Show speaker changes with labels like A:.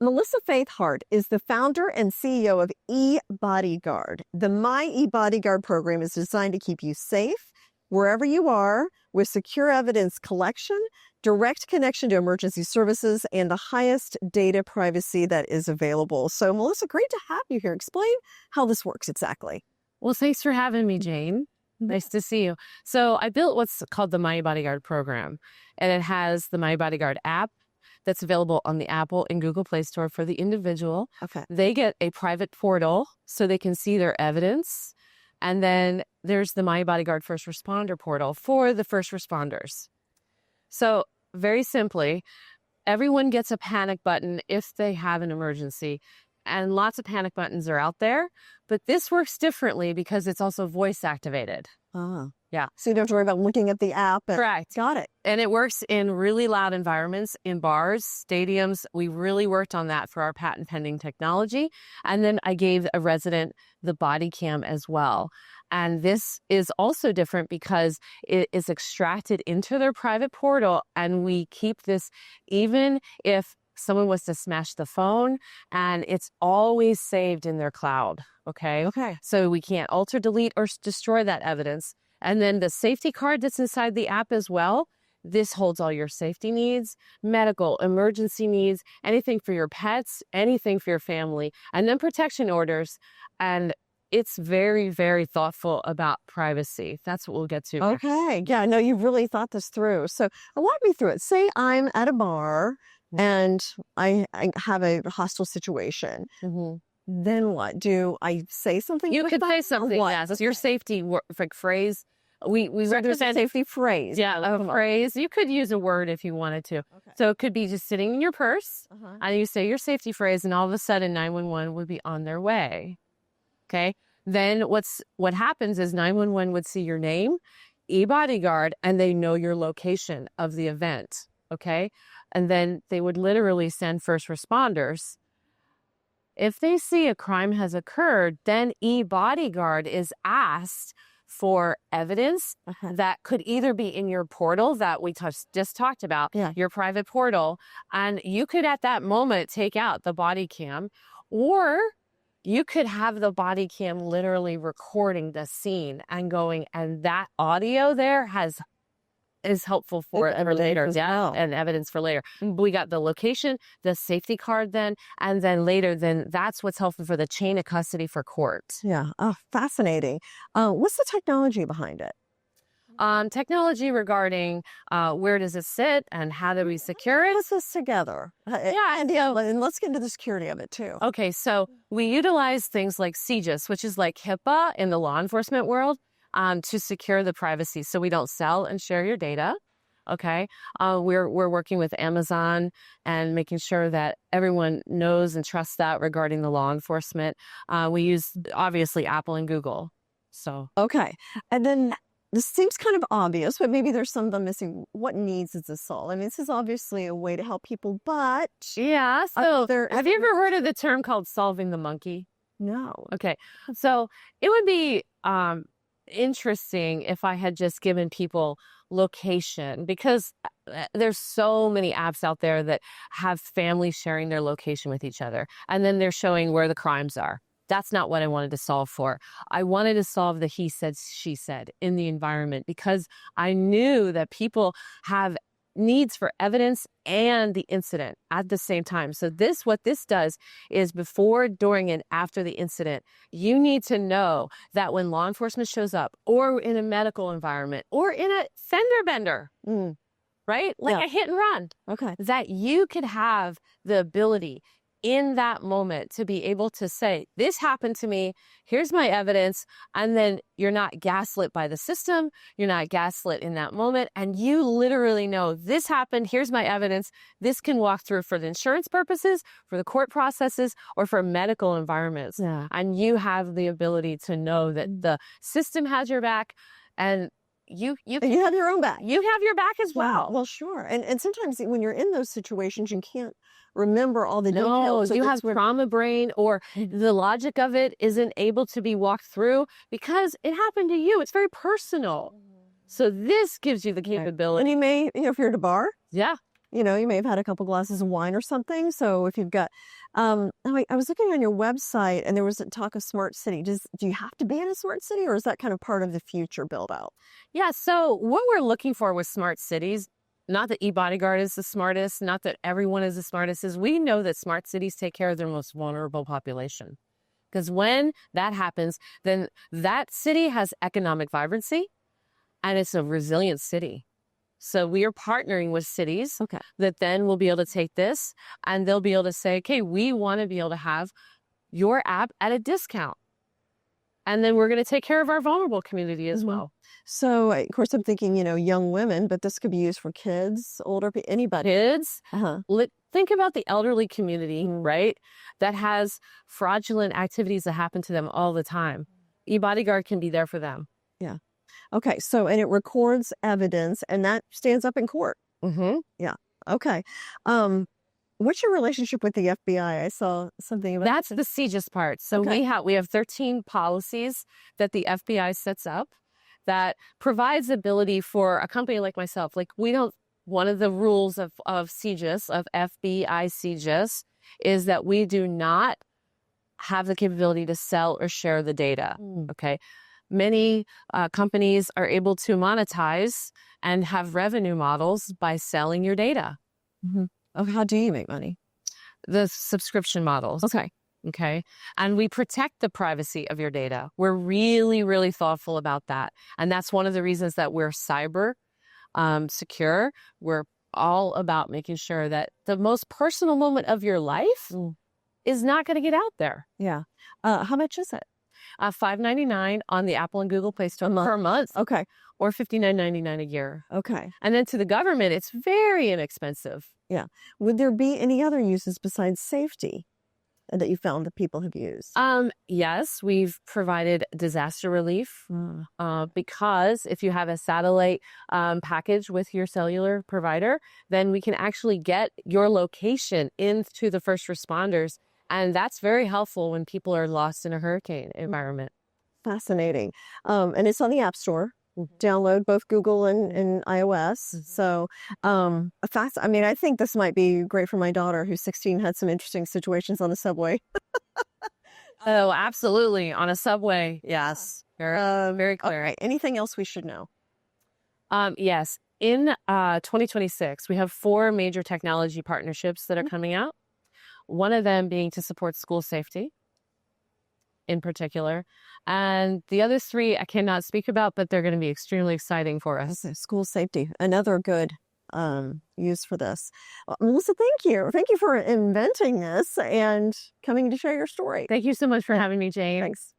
A: Melissa Faith Hart is the founder and CEO of eBodyGuard. The My eBodyGuard program is designed to keep you safe wherever you are with secure evidence collection, direct connection to emergency services, and the highest data privacy that is available. So, Melissa, great to have you here. Explain how this works exactly.
B: Well, thanks for having me, Jane. Nice to see you. So I built what's called the My eBodyGuard program, and it has the My eBodyGuard app that's available on the Apple and Google Play Store for the individual.
A: Okay.
B: They get a private portal so they can see their evidence. And then there's the My eBodyGuard First Responder portal for the first responders. So very simply, everyone gets a panic button if they have an emergency. And lots of panic buttons are out there, but this works differently because it's also voice activated.
A: Ah.
B: Yeah.
A: So you don't have to worry about looking at the app.
B: Correct.
A: Got it.
B: And it works in really loud environments, in bars, stadiums. We really worked on that for our patent pending technology. And then I gave a resident the body cam as well. And this is also different because it is extracted into their private portal, and we keep this even if someone was to smash the phone, and it's always saved in their cloud. Okay. So we can't alter, delete, or destroy that evidence. And then the safety card that's inside the app as well, this holds all your safety needs, medical, emergency needs, anything for your pets, anything for your family, and then protection orders. And it's very, very thoughtful about privacy. That's what we'll get to.
A: Okay. Yeah, no, you've really thought this through. So walk me through it. Say I'm at a bar and I have a hostile situation.
B: Mm-hmm.
A: Then what? Do I say something?
B: You could say something. Yes, it's your safety phrase. We
A: recommend safety phrase.
B: Yeah, a phrase. You could use a word if you wanted to. Okay. So it could be just sitting in your purse, and you say your safety phrase, and all of a sudden 911 would be on their way. Okay. Then what happens is 911 would see your name, eBodyGuard, and they know your location of the event. Okay. And then they would literally send first responders. If they see a crime has occurred, then eBodyGuard is asked for evidence that could either be in your portal that we just talked about, your private portal, and you could at that moment take out the body cam, or you could have the body cam literally recording the scene and going, and that audio there is helpful for later, and evidence for later. We got the location, the safety card then, and then later, then that's what's helpful for the chain of custody for court.
A: Yeah. Oh, fascinating. What's the technology behind it?
B: Technology regarding where does it sit and how do we secure it?
A: Let's put this together. And let's get into the security of it too.
B: Okay, so we utilize things like CJIS, which is like HIPAA in the law enforcement world, to secure the privacy, so we don't sell and share your data. Okay, we're working with Amazon and making sure that everyone knows and trusts that regarding the law enforcement. We use obviously Apple and Google. So
A: okay, and then this seems kind of obvious, but maybe there's some of them missing. What needs does this solve? I mean, this is obviously a way to help people, but
B: yeah. So have you ever heard of the term called solving the monkey?
A: No.
B: Okay, so it would be interesting if I had just given people location, because there's so many apps out there that have families sharing their location with each other, and then they're showing where the crimes are. That's not what I wanted to solve for. I wanted to solve the he said, she said in the environment, because I knew that people have needs for evidence and the incident at the same time. So what this does is before, during, and after the incident, you need to know that when law enforcement shows up, or in a medical environment, or in a fender bender, right? Like a hit and run.
A: Okay.
B: That you could have the ability in that moment to be able to say, this happened to me, here's my evidence, and then you're not gaslit by the system, you're not gaslit in that moment, and you literally know this happened, here's my evidence, this can walk through for the insurance purposes, for the court processes, or for medical environments.
A: Yeah.
B: And you have the ability to know that the system has your back, and you
A: have your own back.
B: You have your back as well.
A: Wow. Well, sure. And sometimes when you're in those situations, you can't remember all the details.
B: No, you have trauma brain, or the logic of it isn't able to be walked through because it happened to you. It's very personal. So this gives you the capability.
A: And you may, if you're at a bar.
B: Yeah.
A: you know, you may have had a couple glasses of wine or something. So if you've got, I was looking on your website and there was a talk of smart city. Do you have to be in a smart city, or is that kind of part of the future build out?
B: Yeah. So what we're looking for with smart cities, not that eBodyGuard is the smartest, not that everyone is the smartest, is we know that smart cities take care of their most vulnerable population. Because when that happens, then that city has economic vibrancy and it's a resilient city. So we are partnering with cities that then will be able to take this and they'll be able to say, okay, we want to be able to have your app at a discount. And then we're going to take care of our vulnerable community as well.
A: So, of course, I'm thinking, you know, young women, but this could be used for kids, older people, anybody.
B: Kids. Think about the elderly community, right? That has fraudulent activities that happen to them all the time. eBodyGuard can be there for them.
A: Yeah. Okay. So, and it records evidence and that stands up in court. Yeah. Okay. What's your relationship with the FBI? I saw something about
B: that's the CJIS part. So we have 13 policies that the FBI sets up that provides ability for a company like myself. Like one of the rules of CJIS, of FBI CJIS, is that we do not have the capability to sell or share the data. Okay. Many companies are able to monetize and have revenue models by selling your data.
A: How do you make money?
B: The subscription models. Okay. And we protect the privacy of your data. We're really, really thoughtful about that. And that's one of the reasons that we're cyber secure. We're all about making sure that the most personal moment of your life is not going to get out there.
A: Yeah. How much is it?
B: $5.99 on the Apple and Google Play Store per month.
A: Okay.
B: Or $59.99 a year.
A: Okay.
B: And then to the government, it's very inexpensive.
A: Yeah. Would there be any other uses besides safety that you found that people have used?
B: Yes, we've provided disaster relief because if you have a satellite package with your cellular provider, then we can actually get your location into the first responders. And that's very helpful when people are lost in a hurricane environment.
A: Fascinating. And it's on the App Store. Download both Google and iOS. So, I mean, I think this might be great for my daughter who's 16, had some interesting situations on the subway.
B: Oh, absolutely. On a subway. Yes. Very clear.
A: Okay. Anything else we should know?
B: Yes. In 2026, we have 4 major technology partnerships that are coming out. One of them being to support school safety in particular. And the other 3 I cannot speak about, but they're going to be extremely exciting for us.
A: School safety, another good use for this. Melissa, thank you. Thank you for inventing this and coming to share your story.
B: Thank you so much for having me, Jane.
A: Thanks.